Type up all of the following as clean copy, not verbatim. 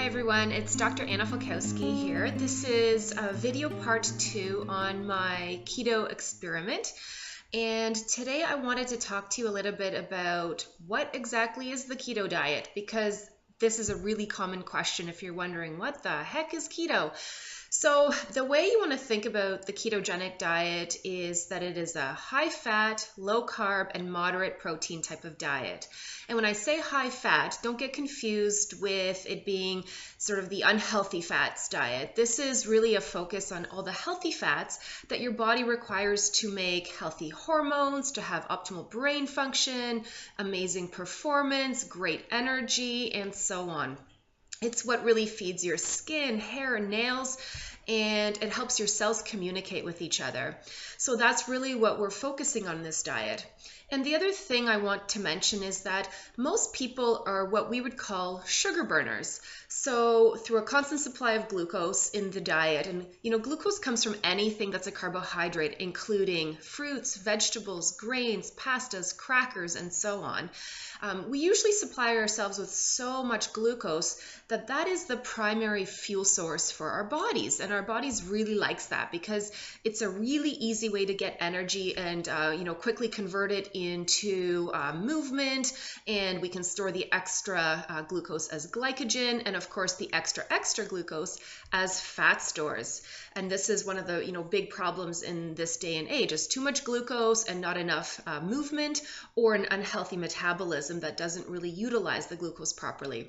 Hi everyone, it's Dr. Anna Falkowski here. This is video part 2 on my keto experiment. And today I wanted to talk to you a little bit about what exactly is the keto diet, because this is a really common question if you're wondering, what the heck is keto? So the way you want to think about the ketogenic diet is that it is a high fat, low carb, and moderate protein type of diet. And when I say high fat, don't get confused with it being sort of the unhealthy fats diet. This is really a focus on all the healthy fats that your body requires to make healthy hormones, to have optimal brain function, amazing performance, great energy, and so on. It's what really feeds your skin, hair, and nails, and it helps your cells communicate with each other. So that's really what we're focusing on in this diet. And the other thing I want to mention is that most people are what we would call sugar burners. So through a constant supply of glucose in the diet, and glucose comes from anything that's a carbohydrate, including fruits, vegetables, grains, pastas, crackers, and so on. We usually supply ourselves with so much glucose that is the primary fuel source for our bodies. And our bodies really likes that because it's a really easy way to get energy and quickly convert it into movement. And we can store the extra glucose as glycogen, and of course the extra glucose as fat stores. And this is one of the big problems in this day and age, is too much glucose and not enough movement, or an unhealthy metabolism that doesn't really utilize the glucose properly.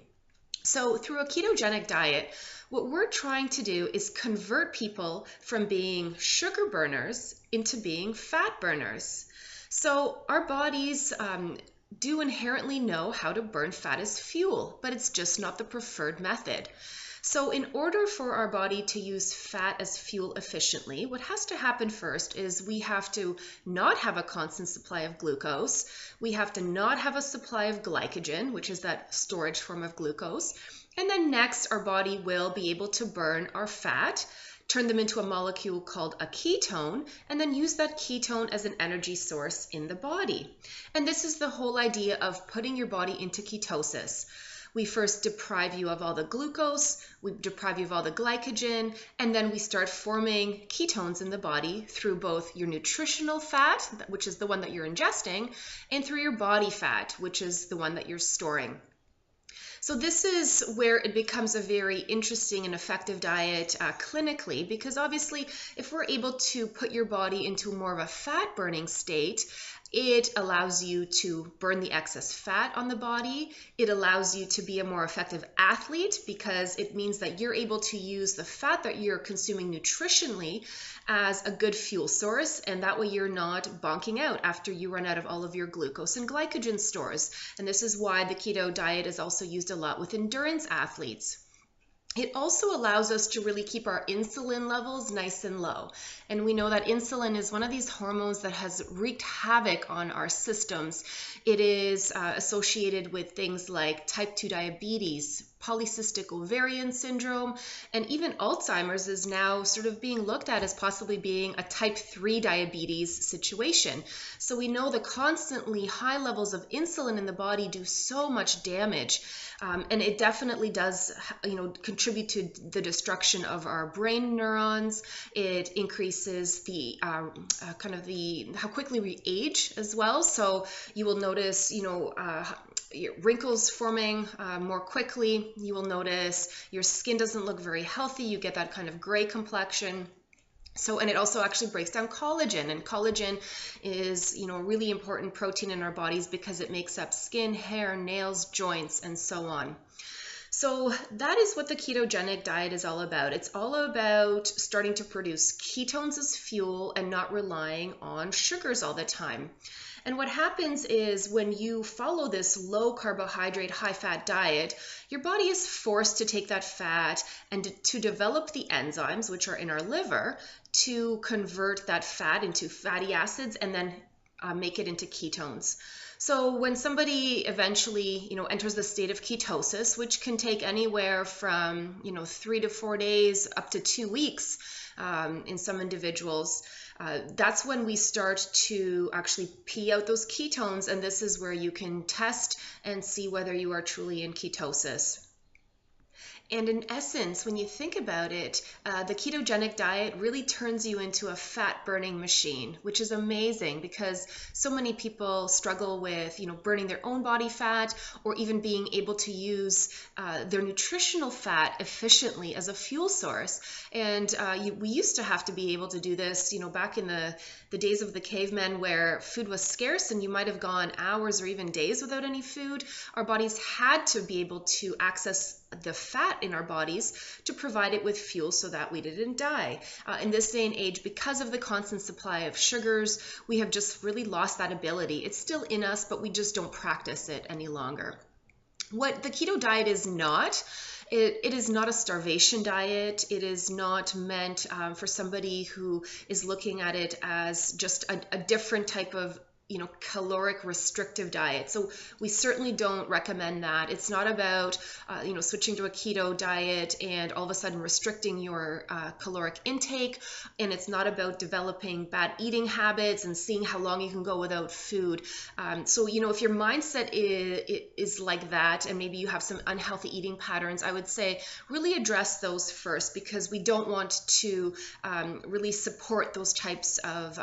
So through a ketogenic diet, what we're trying to do is convert people from being sugar burners into being fat burners. So our bodies do inherently know how to burn fat as fuel, but it's just not the preferred method. So in order for our body to use fat as fuel efficiently, what has to happen first is we have to not have a constant supply of glucose. We have to not have a supply of glycogen, which is that storage form of glucose. And then next, our body will be able to burn our fat, turn them into a molecule called a ketone, and then use that ketone as an energy source in the body. And this is the whole idea of putting your body into ketosis. We first deprive you of all the glucose, we deprive you of all the glycogen, and then we start forming ketones in the body through both your nutritional fat, which is the one that you're ingesting, and through your body fat, which is the one that you're storing. So this is where it becomes a very interesting and effective diet clinically, because obviously if we're able to put your body into more of a fat burning state, it allows you to burn the excess fat on the body. It allows you to be a more effective athlete because it means that you're able to use the fat that you're consuming nutritionally as a good fuel source, and that way you're not bonking out after you run out of all of your glucose and glycogen stores. And this is why the keto diet is also used a lot with endurance athletes. It also allows us to really keep our insulin levels nice and low. And we know that insulin is one of these hormones that has wreaked havoc on our systems. It is associated with things like type 2 diabetes, polycystic ovarian syndrome, and even Alzheimer's is now sort of being looked at as possibly being a type 3 diabetes situation. So we know the constantly high levels of insulin in the body do so much damage. And it definitely does, contribute to the destruction of our brain neurons. It increases the how quickly we age as well. So you will notice, wrinkles forming more quickly. You will notice your skin doesn't look very healthy. You get that kind of gray complexion. So, and it also actually breaks down collagen, and collagen is, a really important protein in our bodies because it makes up skin, hair, nails, joints, and so on. So that is what the ketogenic diet is all about. It's all about starting to produce ketones as fuel and not relying on sugars all the time. And what happens is when you follow this low carbohydrate, high fat diet, your body is forced to take that fat and to develop the enzymes, which are in our liver, to convert that fat into fatty acids and then make it into ketones. So when somebody eventually, enters the state of ketosis, which can take anywhere from, 3 to 4 days up to 2 weeks in some individuals, that's when we start to actually pee out those ketones, and this is where you can test and see whether you are truly in ketosis. And in essence, when you think about it, the ketogenic diet really turns you into a fat burning machine, which is amazing because so many people struggle with, burning their own body fat or even being able to use their nutritional fat efficiently as a fuel source. And we used to have to be able to do this, back in the days of the cavemen where food was scarce and you might have gone hours or even days without any food. Our bodies had to be able to access the fat in our bodies to provide it with fuel so that we didn't die. In this day and age, because of the constant supply of sugars, we have just really lost that ability. It's still in us, but we just don't practice it any longer. What the keto diet is not, it is not a starvation diet. It is not meant for somebody who is looking at it as just a different type of caloric restrictive diet. So we certainly don't recommend that. It's not about, switching to a keto diet and all of a sudden restricting your caloric intake. And it's not about developing bad eating habits and seeing how long you can go without food. So, if your mindset is like that, and maybe you have some unhealthy eating patterns, I would say really address those first, because we don't want to really support those types of,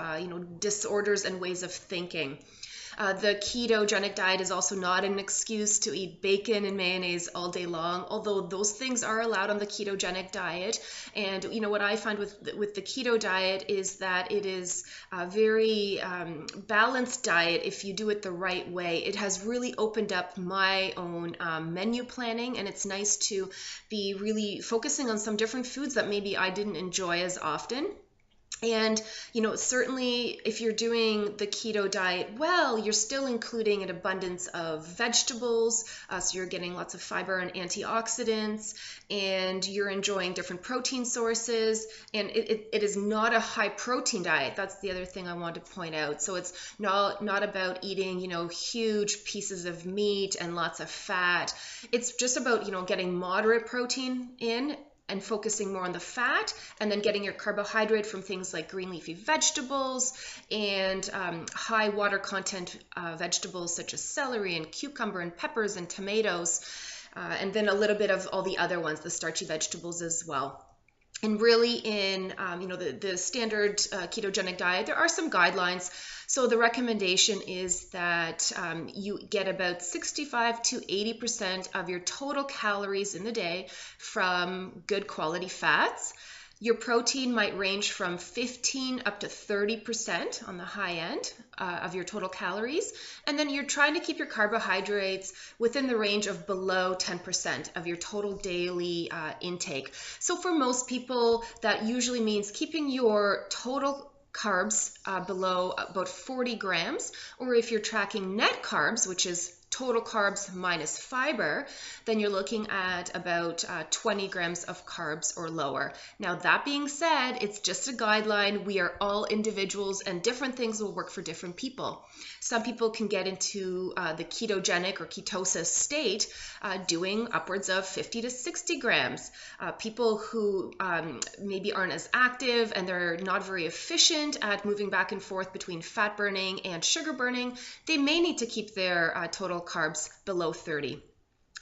disorders and ways of thinking. The ketogenic diet is also not an excuse to eat bacon and mayonnaise all day long, although those things are allowed on the ketogenic diet. And what I find with the keto diet is that it is a very balanced diet if you do it the right way. It has really opened up my own menu planning, and it's nice to be really focusing on some different foods that maybe I didn't enjoy as often. And, certainly if you're doing the keto diet well, you're still including an abundance of vegetables. So you're getting lots of fiber and antioxidants, and you're enjoying different protein sources. And it is not a high protein diet. That's the other thing I want to point out. So it's not about eating, huge pieces of meat and lots of fat. It's just about, getting moderate protein in and focusing more on the fat, and then getting your carbohydrate from things like green leafy vegetables and high water content vegetables such as celery and cucumber and peppers and tomatoes, and then a little bit of all the other ones, the starchy vegetables as well. And really in the standard ketogenic diet, there are some guidelines. So the recommendation is that you get about 65 to 80% of your total calories in the day from good quality fats. Your protein might range from 15 up to 30% on the high end of your total calories. And then you're trying to keep your carbohydrates within the range of below 10% of your total daily intake. So for most people, that usually means keeping your total carbs below about 40 grams, or if you're tracking net carbs, which is total carbs minus fiber, then you're looking at about 20 grams of carbs or lower. Now, that being said, it's just a guideline. We are all individuals, and different things will work for different people. Some people can get into the ketogenic or ketosis state doing upwards of 50 to 60 grams. People who maybe aren't as active and they're not very efficient at moving back and forth between fat burning and sugar burning, they may need to keep their total carbs below 30.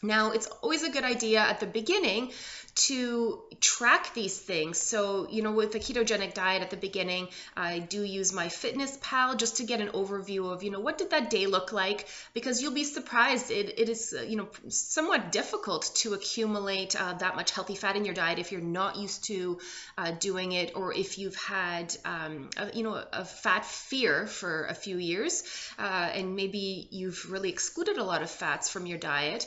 Now, it's always a good idea at the beginning to track these things. So, with the ketogenic diet at the beginning, I do use my Fitness Pal just to get an overview of, what did that day look like? Because you'll be surprised. It is, somewhat difficult to accumulate that much healthy fat in your diet if you're not used to doing it, or if you've had, a fat fear for a few years, and maybe you've really excluded a lot of fats from your diet.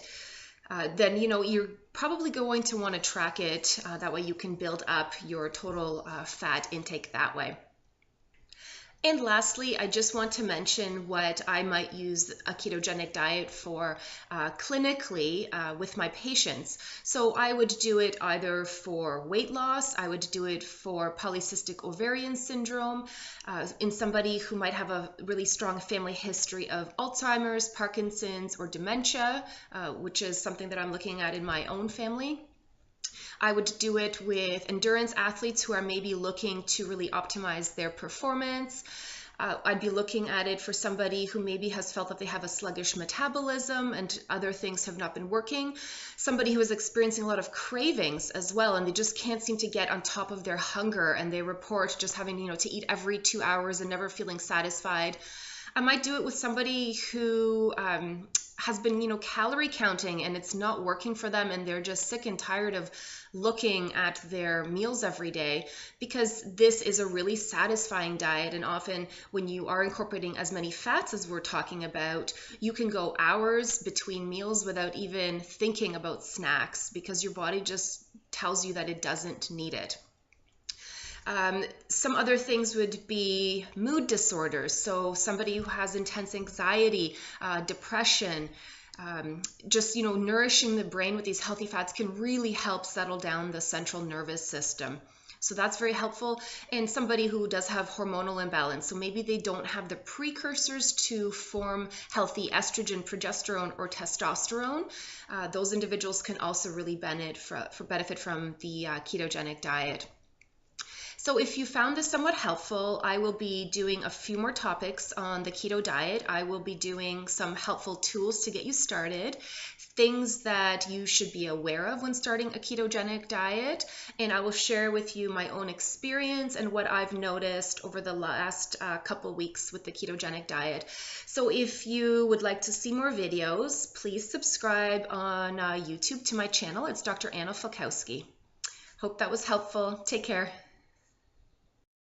Then you're probably going to want to track it. That way you can build up your total fat intake that way. And lastly, I just want to mention what I might use a ketogenic diet for clinically with my patients. So I would do it either for weight loss, I would do it for polycystic ovarian syndrome, in somebody who might have a really strong family history of Alzheimer's, Parkinson's, or dementia, which is something that I'm looking at in my own family. I would do it with endurance athletes who are maybe looking to really optimize their performance. I'd be looking at it for somebody who maybe has felt that they have a sluggish metabolism and other things have not been working. Somebody who is experiencing a lot of cravings as well, and they just can't seem to get on top of their hunger, and they report just having, to eat every 2 hours and never feeling satisfied. I might do it with somebody who has been, calorie counting and it's not working for them, and they're just sick and tired of looking at their meals every day, because this is a really satisfying diet. And often when you are incorporating as many fats as we're talking about, you can go hours between meals without even thinking about snacks, because your body just tells you that it doesn't need it. Some other things would be mood disorders. So somebody who has intense anxiety, depression, just, nourishing the brain with these healthy fats can really help settle down the central nervous system. So that's very helpful. And somebody who does have hormonal imbalance, so maybe they don't have the precursors to form healthy estrogen, progesterone, or testosterone, those individuals can also really benefit from the ketogenic diet. So if you found this somewhat helpful, I will be doing a few more topics on the keto diet. I will be doing some helpful tools to get you started, things that you should be aware of when starting a ketogenic diet, and I will share with you my own experience and what I've noticed over the last couple weeks with the ketogenic diet. So if you would like to see more videos, please subscribe on YouTube to my channel. It's Dr. Anna Falkowski. Hope that was helpful. Take care.